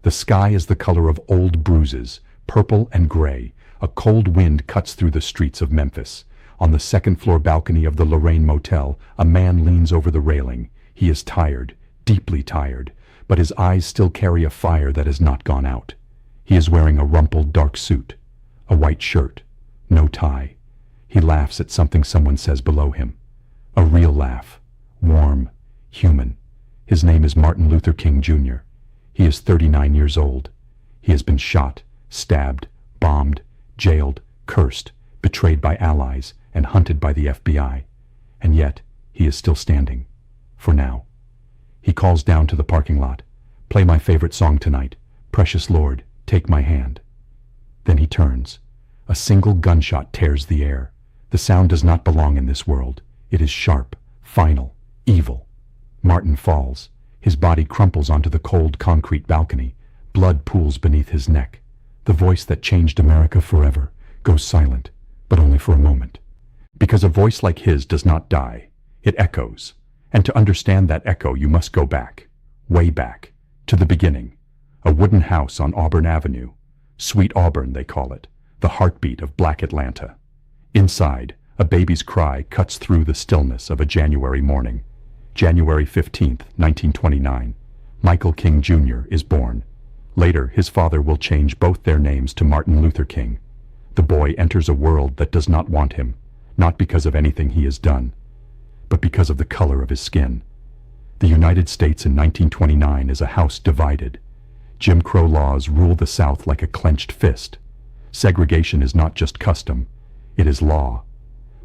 The sky is the color of old bruises, purple and gray. A cold wind cuts through the streets of Memphis. On the second-floor balcony of the Lorraine Motel, a man leans over the railing. He is tired, deeply tired, but his eyes still carry a fire that has not gone out. He is wearing a rumpled dark suit, a white shirt, no tie. He laughs at something someone says below him. A real laugh, warm, human. His name is Martin Luther King Jr. He is 39 years old. He has been shot, stabbed, bombed, jailed, cursed, betrayed by allies, and hunted by the FBI. And yet, he is still standing. For now. He calls down to the parking lot. "Play my favorite song tonight. Precious Lord, take my hand." Then he turns. A single gunshot tears the air. The sound does not belong in this world. It is sharp, final, evil. Martin falls. His body crumples onto the cold concrete balcony. Blood pools beneath his neck. The voice that changed America forever goes silent, but only for a moment. Because a voice like his does not die. It echoes. And to understand that echo, you must go back, way back, to the beginning. A wooden house on Auburn Avenue. Sweet Auburn, they call it, the heartbeat of Black Atlanta. Inside, a baby's cry cuts through the stillness of a January morning. January 15th, 1929. Michael King Jr. is born. Later, his father will change both their names to Martin Luther King. The boy enters a world that does not want him, not because of anything he has done, but because of the color of his skin. The United States in 1929 is a house divided. Jim Crow laws rule the South like a clenched fist. Segregation is not just custom, it is law.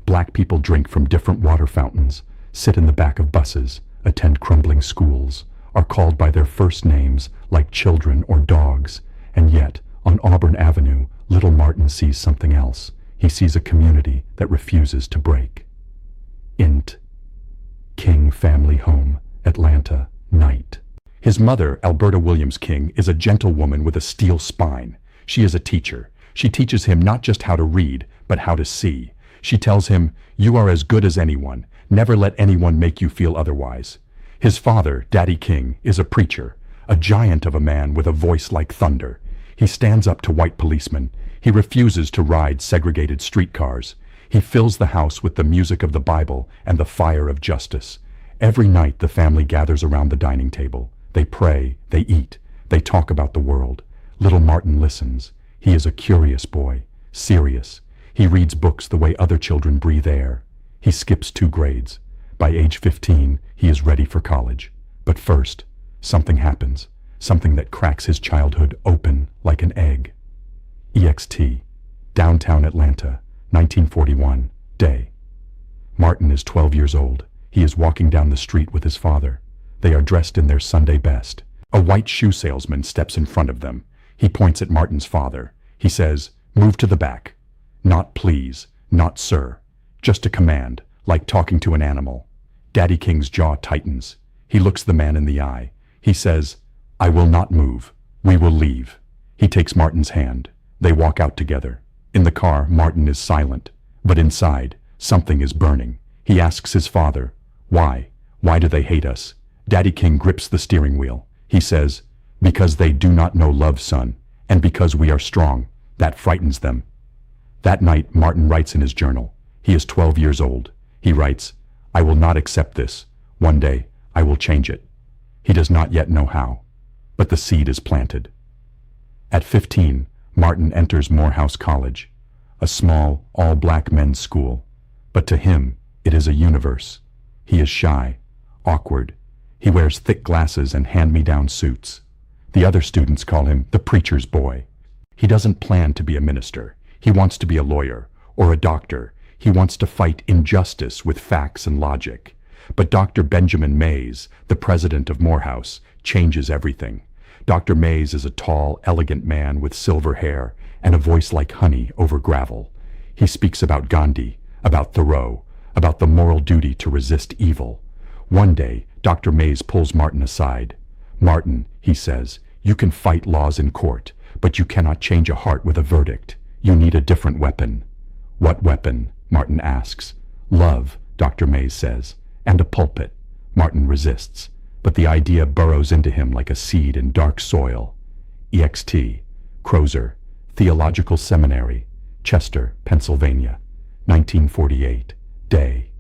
Black people drink from different water fountains, sit in the back of buses, attend crumbling schools, are called by their first names like children or dogs, and yet, on Auburn Avenue, little Martin sees something else. He sees a community that refuses to break. Int. King Family Home, Atlanta, night. His mother, Alberta Williams King, is a gentle woman with a steel spine. She is a teacher. She teaches him not just how to read, but how to see. She tells him, "You are as good as anyone. Never let anyone make you feel otherwise." His father, Daddy King, is a preacher, a giant of a man with a voice like thunder. He stands up to white policemen. He refuses to ride segregated streetcars. He fills the house with the music of the Bible and the fire of justice. Every night the family gathers around the dining table. They pray, they eat, they talk about the world. Little Martin listens. He is a curious boy, serious. He reads books the way other children breathe air. He skips 2 grades. By age 15, he is ready for college. But first, something happens, something that cracks his childhood open like an egg. EXT, downtown Atlanta, 1941, day. Martin is 12 years old. He is walking down the street with his father. They are dressed in their Sunday best. A white shoe salesman steps in front of them. He points at Martin's father. He says, "Move to the back." Not please, not sir. Just a command, like talking to an animal. Daddy King's jaw tightens. He looks the man in the eye. He says, "I will not move. We will leave." He takes Martin's hand. They walk out together. In the car, Martin is silent. But inside, something is burning. He asks his father, "Why? Why do they hate us?" Daddy King grips the steering wheel. He says, "Because they do not know love, son, and because we are strong. That frightens them." That night, Martin writes in his journal. He is 12 years old. He writes, "I will not accept this. One day, I will change it." He does not yet know how, but the seed is planted. At 15, Martin enters Morehouse College, a small, all-black men's school. But to him, it is a universe. He is shy, awkward. He wears thick glasses and hand-me-down suits. The other students call him the preacher's boy. He doesn't plan to be a minister. He wants to be a lawyer or a doctor. He wants to fight injustice with facts and logic. But Dr. Benjamin Mays, the president of Morehouse, changes everything. Dr. Mays is a tall, elegant man with silver hair and a voice like honey over gravel. He speaks about Gandhi, about Thoreau, about the moral duty to resist evil. One day, Dr. Mays pulls Martin aside. "Martin," he says, "you can fight laws in court, but you cannot change a heart with a verdict. You need a different weapon." "What weapon?" Martin asks. "Love," Dr. Mays says, "and a pulpit." Martin resists, but the idea burrows into him like a seed in dark soil. ext, Crozer, Theological Seminary, Chester, Pennsylvania, 1948, day.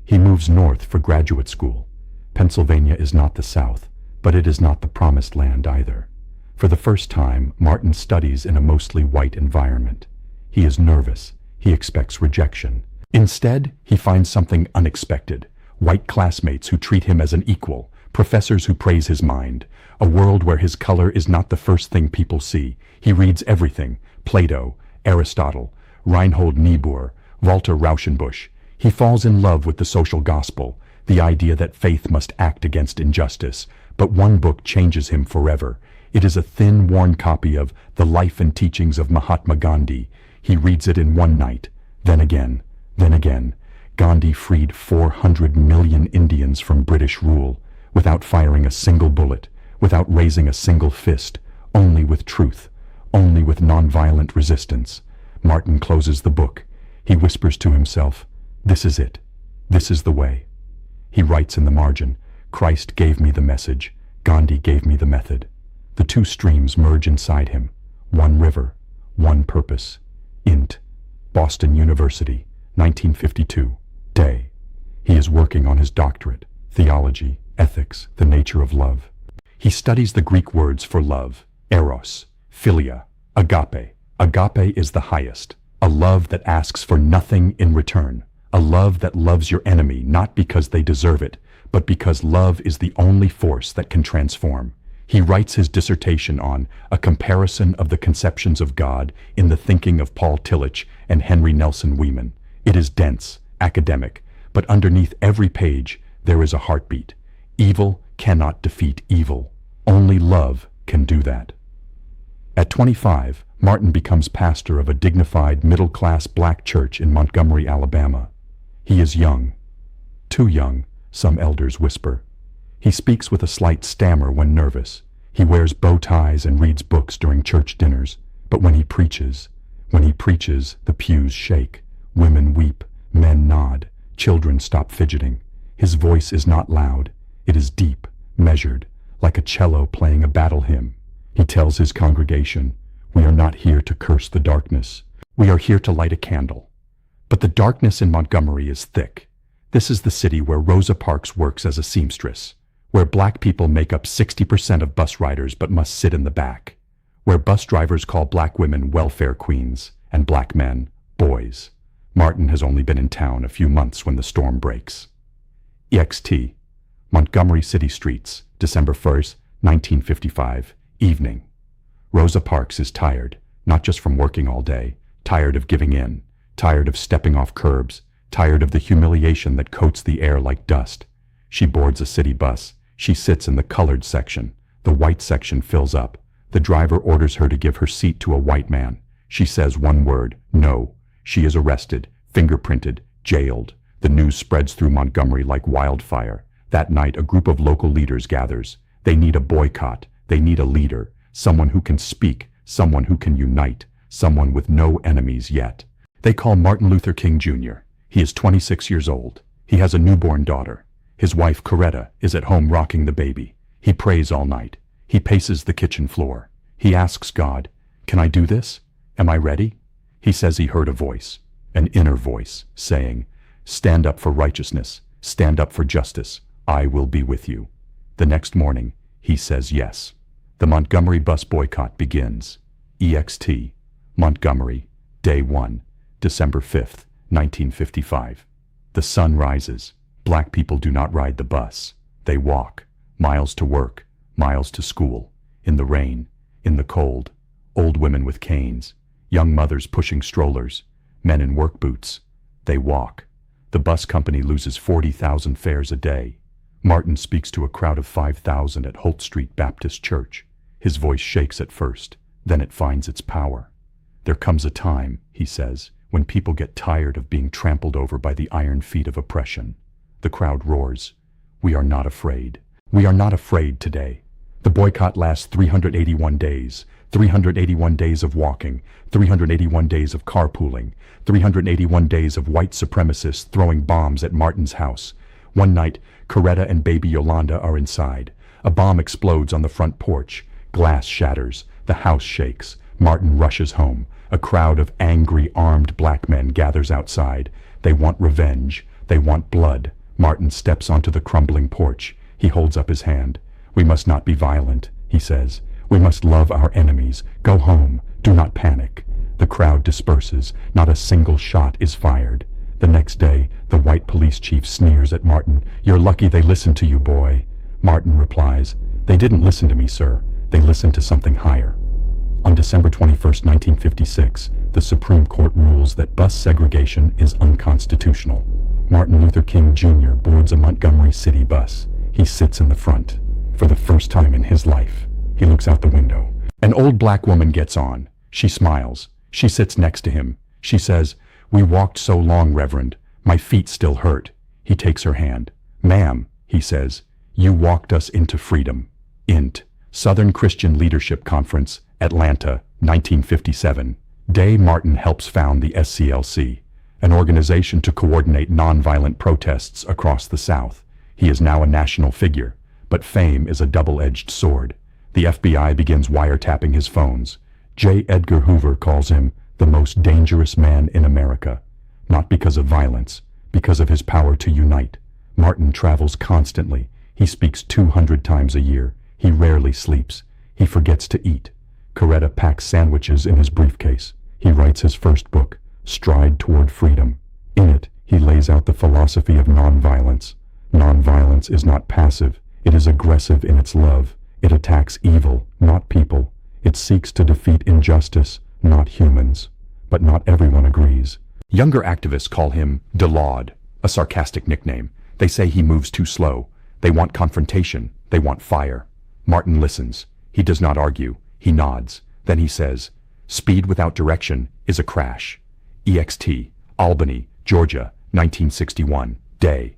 He moves north for graduate school. Pennsylvania is not the South, but it is not the promised land either. For the first time, Martin studies in a mostly white environment. He is nervous. He expects rejection. Instead, he finds something unexpected. White classmates who treat him as an equal, professors who praise his mind, a world where his color is not the first thing people see. He reads everything: Plato, Aristotle, Reinhold Niebuhr, Walter Rauschenbusch. He falls in love with the social gospel, the idea that faith must act against injustice. But one book changes him forever. It is a thin, worn copy of The Life and Teachings of Mahatma Gandhi. He reads it in one night, then again, then again. Gandhi freed 400 million Indians from British rule, without firing a single bullet, without raising a single fist, only with truth, only with nonviolent resistance. Martin closes the book. He whispers to himself, "This is it. This is the way." He writes in the margin, "Christ gave me the message. Gandhi gave me the method." The two streams merge inside him. One river, one purpose. Int. Boston University, 1952, day. He is working on his doctorate, theology, ethics, the nature of love. He studies the Greek words for love, eros, philia, agape. Agape is the highest, a love that asks for nothing in return, a love that loves your enemy not because they deserve it, but because love is the only force that can transform. He writes his dissertation on A Comparison of the Conceptions of God in the Thinking of Paul Tillich and Henry Nelson Weeman. It is dense, academic, but underneath every page there is a heartbeat. Evil cannot defeat evil. Only love can do that. At 25, Martin becomes pastor of a dignified middle-class black church in Montgomery, Alabama. He is young. Too young, some elders whisper. He speaks with a slight stammer when nervous. He wears bow ties and reads books during church dinners. But when he preaches, the pews shake. Women weep, men nod, children stop fidgeting. His voice is not loud. It is deep, measured, like a cello playing a battle hymn. He tells his congregation, "We are not here to curse the darkness. We are here to light a candle." But the darkness in Montgomery is thick. This is the city where Rosa Parks works as a seamstress, where black people make up 60% of bus riders but must sit in the back, where bus drivers call black women welfare queens and black men boys. Martin has only been in town a few months when the storm breaks. ext. Montgomery City Streets, December 1st, 1955, evening. Rosa Parks is tired, not just from working all day, tired of giving in, tired of stepping off curbs, tired of the humiliation that coats the air like dust. She boards a city bus. She sits in the colored section. The white section fills up. The driver orders her to give her seat to a white man. She says one word, no. She is arrested, fingerprinted, jailed. The news spreads through Montgomery like wildfire. That night, a group of local leaders gathers. They need a boycott. They need a leader, someone who can speak, someone who can unite, someone with no enemies yet. They call Martin Luther King Jr. He is 26 years old. He has a newborn daughter. His wife, Coretta, is at home rocking the baby. He prays all night. He paces the kitchen floor. He asks God, "Can I do this? Am I ready?" He says he heard a voice, an inner voice, saying, "Stand up for righteousness. Stand up for justice. I will be with you." The next morning, he says yes. The Montgomery bus boycott begins. ext. Montgomery, Day 1, December 5th, 1955. The sun rises. Black people do not ride the bus. They walk, miles to work, miles to school, in the rain, in the cold, old women with canes, young mothers pushing strollers, men in work boots. They walk. The bus company loses 40,000 fares a day. Martin speaks to a crowd of 5,000 at Holt Street Baptist Church. His voice shakes at first, then it finds its power. "There comes a time," he says, "when people get tired of being trampled over by the iron feet of oppression." The crowd roars. "We are not afraid. We are not afraid today." The boycott lasts 381 days. 381 days of walking, 381 days of carpooling, 381 days of white supremacists throwing bombs at Martin's house. One night, Coretta and baby Yolanda are inside. A bomb explodes on the front porch. Glass shatters. The house shakes. Martin rushes home. A crowd of angry, armed black men gathers outside. They want revenge. They want blood. Martin steps onto the crumbling porch. He holds up his hand. "We must not be violent," he says. "We must love our enemies. Go home. Do not panic." The crowd disperses. Not a single shot is fired. The next day, the white police chief sneers at Martin. "You're lucky they listened to you, boy." Martin replies, "They didn't listen to me, sir. They listened to something higher." On December 21, 1956, the Supreme Court rules that bus segregation is unconstitutional. Martin Luther King Jr. boards a Montgomery City bus. He sits in the front. For the first time in his life, he looks out the window. An old black woman gets on. She smiles. She sits next to him. She says, "We walked so long, Reverend. My feet still hurt." He takes her hand. "Ma'am," he says, "you walked us into freedom." Int. Southern Christian Leadership Conference, Atlanta, 1957. Day Martin helps found the SCLC, an organization to coordinate nonviolent protests across the South. He is now a national figure, but fame is a double-edged sword. The FBI begins wiretapping his phones. J. Edgar Hoover calls him the most dangerous man in America, not because of violence, because of his power to unite. Martin travels constantly. He speaks 200 times a year. He rarely sleeps. He forgets to eat. Coretta packs sandwiches in his briefcase. He writes his first book, Stride Toward Freedom. In it, he lays out the philosophy of nonviolence. Nonviolence is not passive. It is aggressive in its love. It attacks evil, not people. It seeks to defeat injustice, not humans. But not everyone agrees. Younger activists call him DeLawd, a sarcastic nickname. They say he moves too slow. They want confrontation. They want fire. Martin listens. He does not argue. He nods. Then he says, "Speed without direction is a crash." EXT, Albany, Georgia, 1961. Day.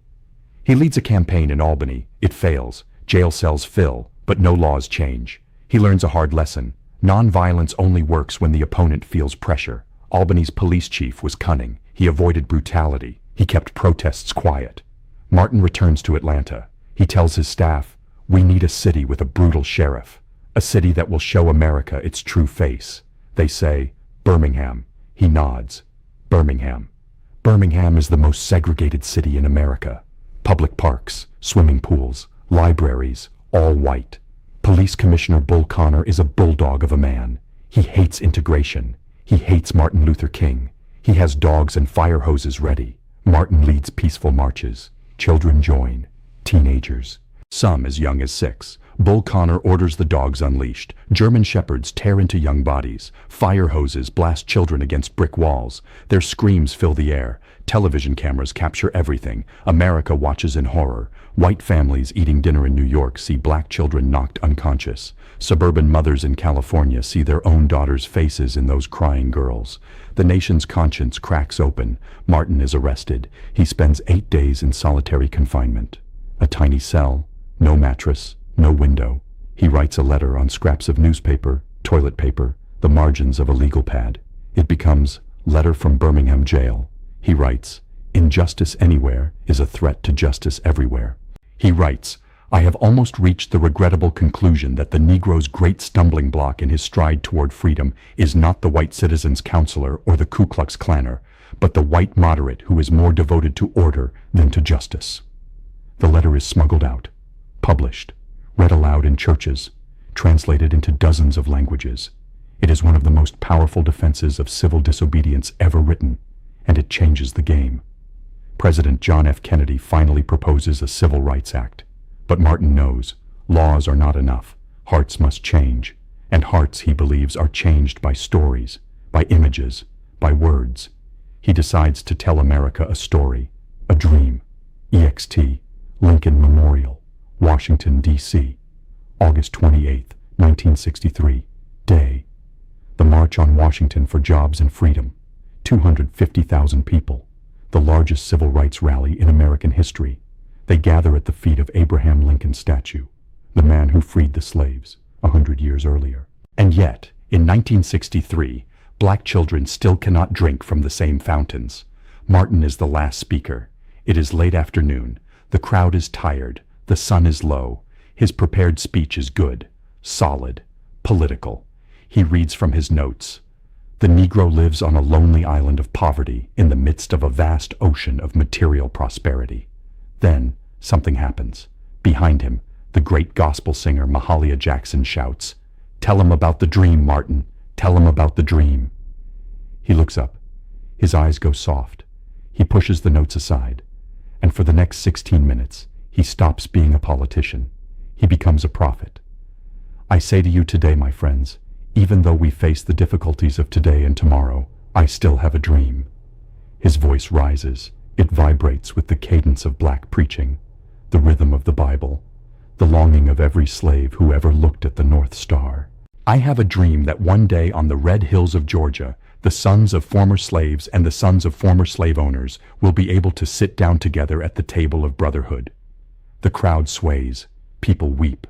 He leads a campaign in Albany. It fails. Jail cells fill, but no laws change. He learns a hard lesson. Nonviolence only works when the opponent feels pressure. Albany's police chief was cunning. He avoided brutality. He kept protests quiet. Martin returns to Atlanta. He tells his staff, "We need a city with a brutal sheriff. A city that will show America its true face." They say, "Birmingham." He nods. Birmingham. Birmingham is the most segregated city in America. Public parks, swimming pools, libraries, all white. Police Commissioner Bull Connor is a bulldog of a man. He hates integration. He hates Martin Luther King. He has dogs and fire hoses ready. Martin leads peaceful marches. Children join. Teenagers. Some as young as 6. Bull Connor orders the dogs unleashed. German shepherds tear into young bodies. Fire hoses blast children against brick walls. Their screams fill the air. Television cameras capture everything. America watches in horror. White families eating dinner in New York see black children knocked unconscious. Suburban mothers in California see their own daughters' faces in those crying girls. The nation's conscience cracks open. Martin is arrested. He spends 8 days in solitary confinement. A tiny cell, no mattress, no window. He writes a letter on scraps of newspaper, toilet paper, the margins of a legal pad. It becomes Letter from Birmingham Jail. He writes, "Injustice anywhere is a threat to justice everywhere." He writes, "I have almost reached the regrettable conclusion that the Negro's great stumbling block in his stride toward freedom is not the white citizen's counselor or the Ku Klux Klaner, but the white moderate who is more devoted to order than to justice." The letter is smuggled out, published, read aloud in churches, translated into dozens of languages. It is one of the most powerful defenses of civil disobedience ever written, and it changes the game. President John F. Kennedy finally proposes a Civil Rights Act. But Martin knows, laws are not enough. Hearts must change. And hearts, he believes, are changed by stories, by images, by words. He decides to tell America a story, a dream. EXT, Lincoln Memorial, Washington, D.C., August 28, 1963. Day. The March on Washington for Jobs and Freedom. 250,000 people. The largest civil rights rally in American history. They gather at the feet of Abraham Lincoln's statue, the man who freed the slaves 100 years earlier. And yet, in 1963, black children still cannot drink from the same fountains. Martin is the last speaker. It is late afternoon. The crowd is tired. The sun is low. His prepared speech is good, solid. political. He reads from his notes. The Negro lives on a lonely island of poverty in the midst of a vast ocean of material prosperity. Then, something happens. Behind him, the great gospel singer Mahalia Jackson shouts, "Tell him about the dream, Martin. Tell him about the dream." He looks up. His eyes go soft. He pushes the notes aside. And for the next 16 minutes, he stops being a politician. He becomes a prophet. I say to you today, my friends, even though we face the difficulties of today and tomorrow, I still have a dream. His voice rises. It vibrates with the cadence of black preaching, the rhythm of the Bible, the longing of every slave who ever looked at the North Star. I have a dream that one day on the red hills of Georgia, the sons of former slaves and the sons of former slave owners will be able to sit down together at the table of brotherhood. The crowd sways. People weep.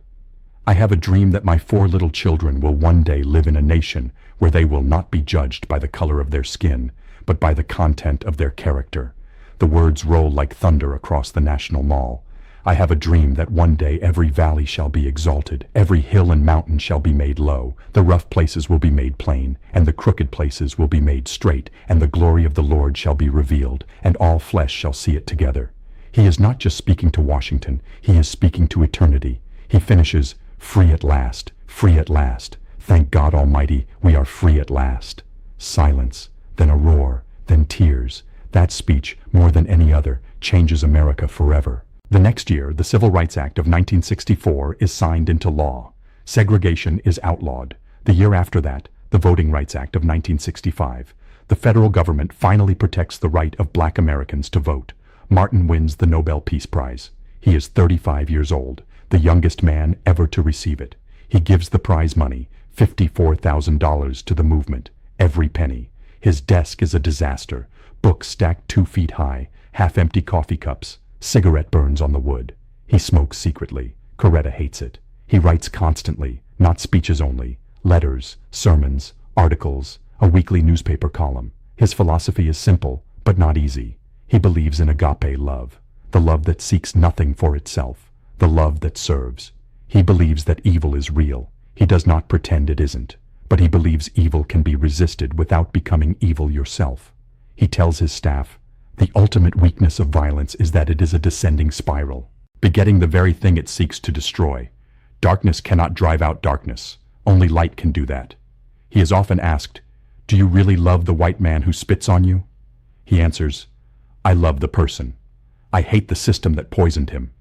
I have a dream that my 4 little children will one day live in a nation where they will not be judged by the color of their skin, but by the content of their character. The words roll like thunder across the National Mall. I have a dream that one day every valley shall be exalted, every hill and mountain shall be made low, the rough places will be made plain, and the crooked places will be made straight, and the glory of the Lord shall be revealed, and all flesh shall see it together. He is not just speaking to Washington, he is speaking to eternity. He finishes, free at last, free at last. Thank God Almighty, we are free at last. Silence, then a roar, then tears. That speech, more than any other, changes America forever. The next year, the Civil Rights Act of 1964 is signed into law. Segregation is outlawed. The year after that, the Voting Rights Act of 1965. The federal government finally protects the right of Black Americans to vote. Martin wins the Nobel Peace Prize. He is 35 years old, the youngest man ever to receive it. He gives the prize money, $54,000, to the movement, every penny. His desk is a disaster. Books stacked 2 feet high, half-empty coffee cups, cigarette burns on the wood. He smokes secretly. Coretta hates it. He writes constantly, not speeches only, letters, sermons, articles, a weekly newspaper column. His philosophy is simple, but not easy. He believes in agape love, the love that seeks nothing for itself, the love that serves. He believes that evil is real. He does not pretend it isn't, but he believes evil can be resisted without becoming evil yourself. He tells his staff, the ultimate weakness of violence is that it is a descending spiral, begetting the very thing it seeks to destroy. Darkness cannot drive out darkness. Only light can do that. He is often asked, do you really love the white man who spits on you? He answers, I love the person. I hate the system that poisoned him.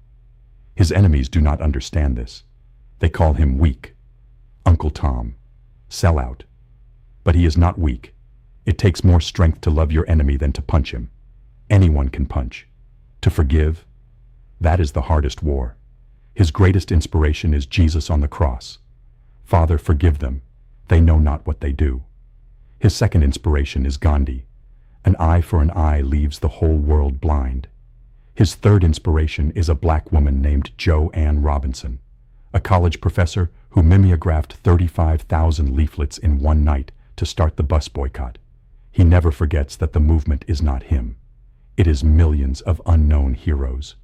His enemies do not understand this. They call him weak, Uncle Tom, sellout. But he is not weak. It takes more strength to love your enemy than to punch him. Anyone can punch. To forgive, that is the hardest war. His greatest inspiration is Jesus on the cross. Father, forgive them. They know not what they do. His second inspiration is Gandhi. An eye for an eye leaves the whole world blind. His third inspiration is a black woman named Jo Ann Robinson, a college professor who mimeographed 35,000 leaflets in one night to start the bus boycott. He never forgets that the movement is not him. It is millions of unknown heroes.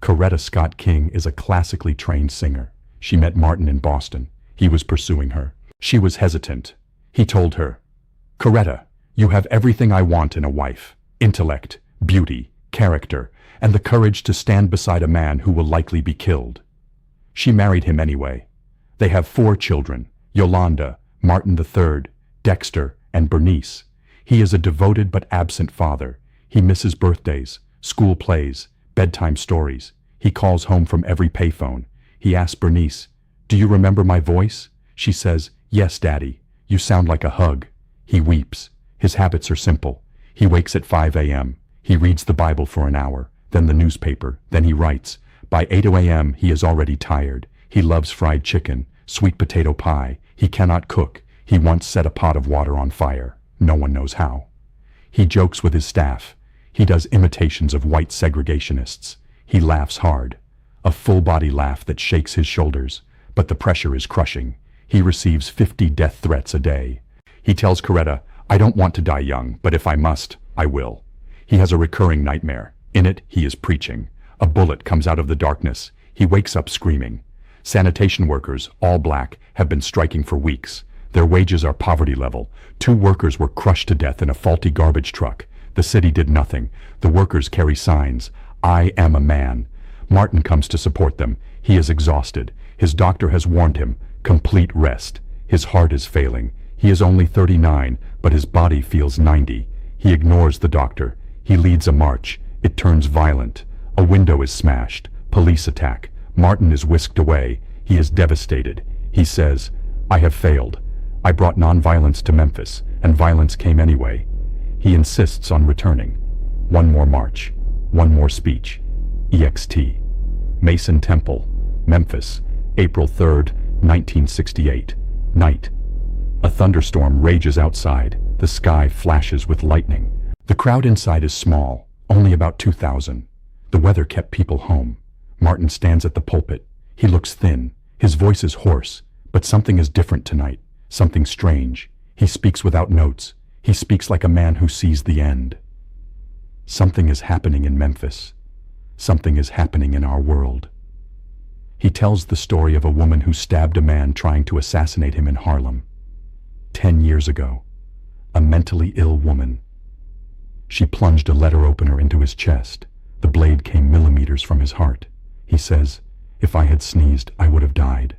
Coretta Scott King is a classically trained singer. She met Martin in Boston. He was pursuing her. She was hesitant. He told her, Coretta, you have everything I want in a wife: intellect, beauty, character, and the courage to stand beside a man who will likely be killed. She married him anyway. They have 4 children, Yolanda, Martin III, Dexter, and Bernice. He is a devoted but absent father. He misses birthdays, school plays, bedtime stories. He calls home from every payphone. He asks Bernice, do you remember my voice? She says, yes, Daddy. You sound like a hug. He weeps. His habits are simple. He wakes at 5 a.m. He reads the Bible for an hour, then the newspaper, then he writes. By 8 a.m. he is already tired. He loves fried chicken, sweet potato pie. He cannot cook. He once set a pot of water on fire. No one knows how. He jokes with his staff. He does imitations of white segregationists. He laughs hard, a full-body laugh that shakes his shoulders, but the pressure is crushing. He receives 50 death threats a day. He tells Coretta, I don't want to die young, but if I must, I will. He has a recurring nightmare. In it, he is preaching. A bullet comes out of the darkness. He wakes up screaming. Sanitation workers, all black, have been striking for weeks. Their wages are poverty level. 2 workers were crushed to death in a faulty garbage truck. The city did nothing. The workers carry signs. I am a man. Martin comes to support them. He is exhausted. His doctor has warned him. Complete rest. His heart is failing. He is only 39, but his body feels 90. He ignores the doctor. He leads a march. It turns violent. A window is smashed. Police attack. Martin is whisked away. He is devastated. He says, I have failed. I brought nonviolence to Memphis, and violence came anyway. He insists on returning. One more march. One more speech. EXT. Mason Temple, Memphis, April 3rd, 1968. Night. A thunderstorm rages outside. The sky flashes with lightning. The crowd inside is small, only about 2,000. The weather kept people home. Martin stands at the pulpit. He looks thin. His voice is hoarse, but something is different tonight. Something strange. He speaks without notes. He speaks like a man who sees the end. Something is happening in Memphis. Something is happening in our world. He tells the story of a woman who stabbed a man trying to assassinate him in Harlem. 10 years ago, a mentally ill woman. She plunged a letter opener into his chest. The blade came millimeters from his heart. He says, if I had sneezed, I would have died.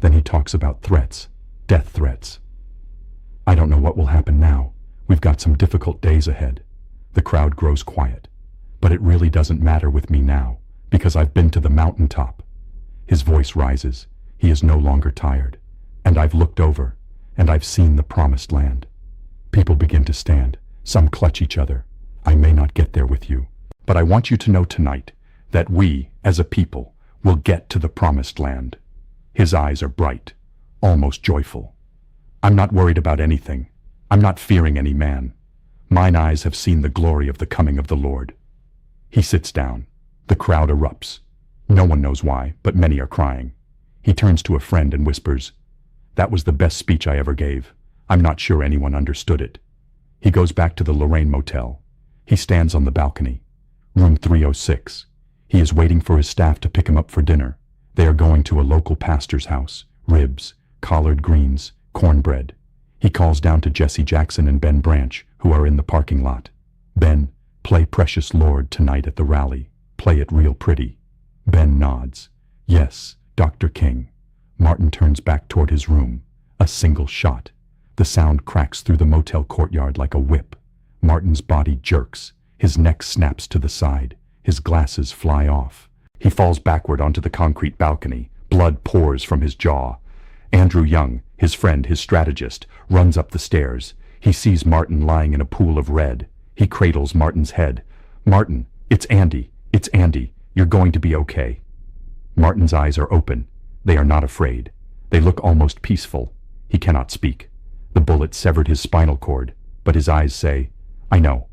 Then he talks about threats, death threats. I don't know what will happen now. We've got some difficult days ahead. The crowd grows quiet. But it really doesn't matter with me now, because I've been to the mountaintop. His voice rises. He is no longer tired. And I've looked over, and I've seen the promised land. People begin to stand. Some clutch each other. I may not get there with you, but I want you to know tonight that we, as a people, will get to the promised land. His eyes are bright, almost joyful. I'm not worried about anything. I'm not fearing any man. Mine eyes have seen the glory of the coming of the Lord. He sits down. The crowd erupts. No one knows why, but many are crying. He turns to a friend and whispers, that was the best speech I ever gave. I'm not sure anyone understood it. He goes back to the Lorraine Motel. He stands on the balcony. Room 306. He is waiting for his staff to pick him up for dinner. They are going to a local pastor's house. Ribs, collard greens, cornbread. He calls down to Jesse Jackson and Ben Branch, who are in the parking lot. Ben, play Precious Lord tonight at the rally. Play it real pretty. Ben nods. Yes, Dr. King. Martin turns back toward his room. A single shot. The sound cracks through the motel courtyard like a whip. Martin's body jerks. His neck snaps to the side. His glasses fly off. He falls backward onto the concrete balcony. Blood pours from his jaw. Andrew Young, his friend, his strategist, runs up the stairs. He sees Martin lying in a pool of red. He cradles Martin's head. Martin, it's Andy. It's Andy. You're going to be okay. Martin's eyes are open. They are not afraid. They look almost peaceful. He cannot speak. The bullet severed his spinal cord, but his eyes say, I know.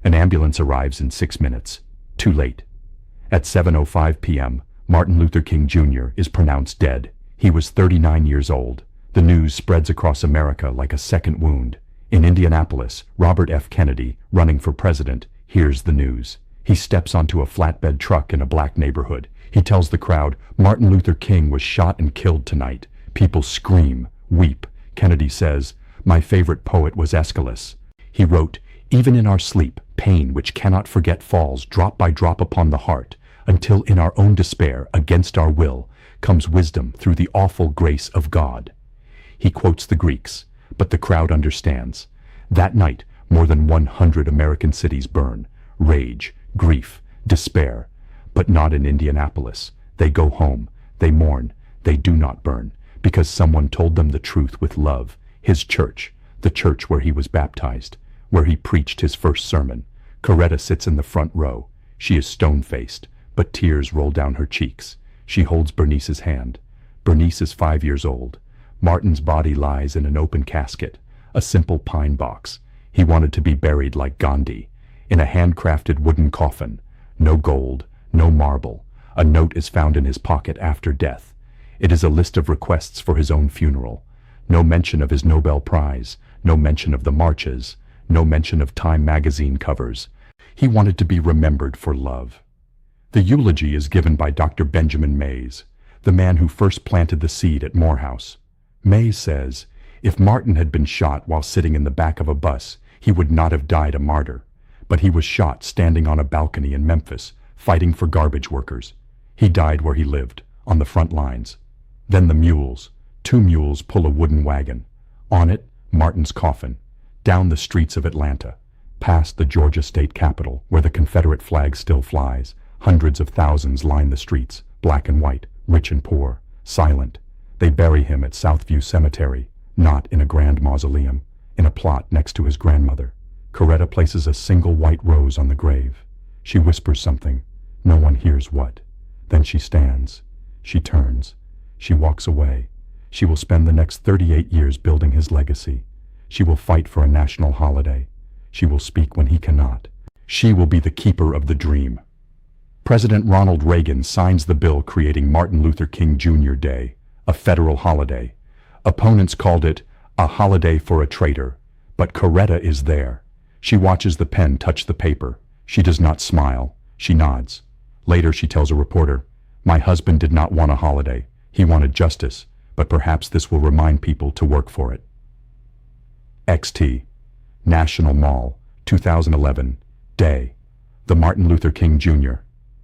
An ambulance arrives in 6 minutes. Too late. At 7:05 p.m., Martin Luther King Jr. is pronounced dead. He was 39 years old. The news spreads across America like a second wound. In Indianapolis, Robert F. Kennedy, running for president, hears the news. He steps onto a flatbed truck in a black neighborhood. He tells the crowd, Martin Luther King was shot and killed tonight. People scream, weep. Kennedy says, my favorite poet was Aeschylus. He wrote, even in our sleep, pain which cannot forget falls drop by drop upon the heart, until in our own despair, against our will, comes wisdom through the awful grace of God. He quotes the Greeks, but the crowd understands. That night, more than 100 American cities burn. Rage, grief, despair. But not in Indianapolis. They go home. They mourn. They do not burn, because someone told them the truth with love. His church, the church where he was baptized, where he preached his first sermon. Coretta sits in the front row. She is stone-faced, but tears roll down her cheeks. She holds Bernice's hand. Bernice is 5 years old. Martin's body lies in an open casket, a simple pine box. He wanted to be buried like Gandhi, in a handcrafted wooden coffin. No gold, no marble. A note is found in his pocket after death. It is a list of requests for his own funeral. No mention of his Nobel Prize, no mention of the marches, no mention of Time magazine covers. He wanted to be remembered for love. The eulogy is given by Dr. Benjamin Mays. the man who first planted the seed at Morehouse. Mays says, if Martin had been shot while sitting in the back of a bus, he would not have died a martyr. But he was shot standing on a balcony in Memphis, fighting for garbage workers. He died where he lived, on the front lines. Then the mules. 2 mules pull a wooden wagon. On it, Martin's coffin. Down the streets of Atlanta. Past the Georgia state capitol, where the Confederate flag still flies. Hundreds of thousands line the streets, black and white, rich and poor, silent. They bury him at Southview Cemetery, not in a grand mausoleum, in a plot next to his grandmother. Coretta places a single white rose on the grave. She whispers something. No one hears what. Then she stands. She turns. She walks away. She will spend the next 38 years building his legacy. She will fight for a national holiday. She will speak when he cannot. She will be the keeper of the dream. President Ronald Reagan signs the bill creating Martin Luther King Jr. Day, a federal holiday. Opponents called it a holiday for a traitor, but Coretta is there. She watches the pen touch the paper. She does not smile. She nods. Later she tells a reporter, "My husband did not want a holiday. He wanted justice, but perhaps this will remind people to work for it." XT. National Mall, 2011. Day. The Martin Luther King Jr.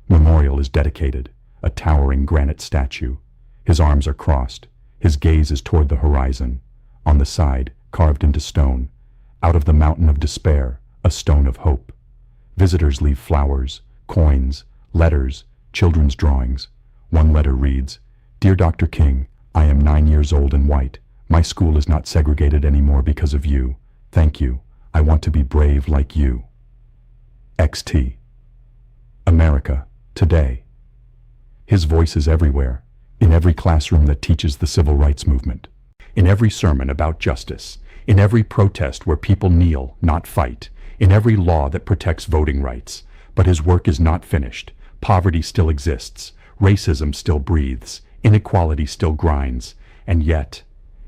Memorial is dedicated, a towering granite statue. His arms are crossed. His gaze is toward the horizon. On the side, carved into stone, out of the mountain of despair, a stone of hope. Visitors leave flowers, coins, letters, children's drawings. One letter reads, "Dear Dr. King, I am 9 years old and white. My school is not segregated anymore because of you. Thank you. I want to be brave like you." XT. America, today. His voice is everywhere, in every classroom that teaches the civil rights movement, in every sermon about justice, in every protest where people kneel, not fight, in every law that protects voting rights. But his work is not finished. Poverty still exists. Racism still breathes. Inequality still grinds. And yet,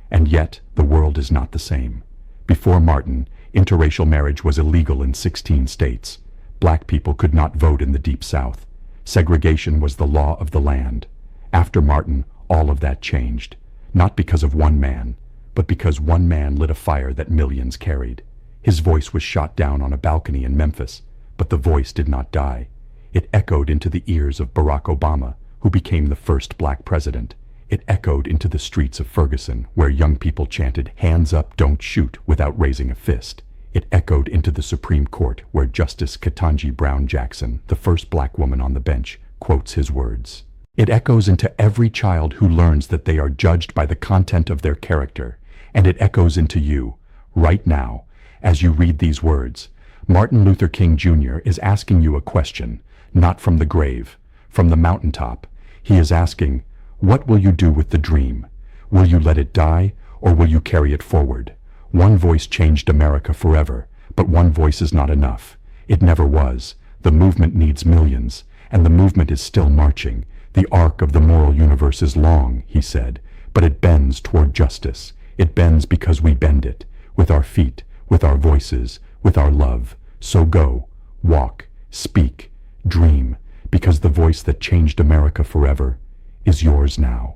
the world is not the same. Before Martin, interracial marriage was illegal in 16 states. Black people could not vote in the Deep South. Segregation was the law of the land. After Martin, all of that changed. Not because of one man, but because one man lit a fire that millions carried. His voice was shot down on a balcony in Memphis, but the voice did not die. It echoed into the ears of Barack Obama, who became the first black president. It echoed into the streets of Ferguson, where young people chanted, "Hands up, don't shoot," without raising a fist. It echoed into the Supreme Court, where Justice Ketanji Brown Jackson, the first black woman on the bench, quotes his words. It echoes into every child who learns that they are judged by the content of their character. And it echoes into you, right now, as you read these words. Martin Luther King Jr. is asking you a question, not from the grave, from the mountaintop. He is asking, what will you do with the dream? Will you let it die, or will you carry it forward? One voice changed America forever, but one voice is not enough. It never was. The movement needs millions, and the movement is still marching. The arc of the moral universe is long, he said, but it bends toward justice. It bends because we bend it, with our feet, with our voices, with our love. So go, walk, speak, dream, because the voice that changed America forever is yours now.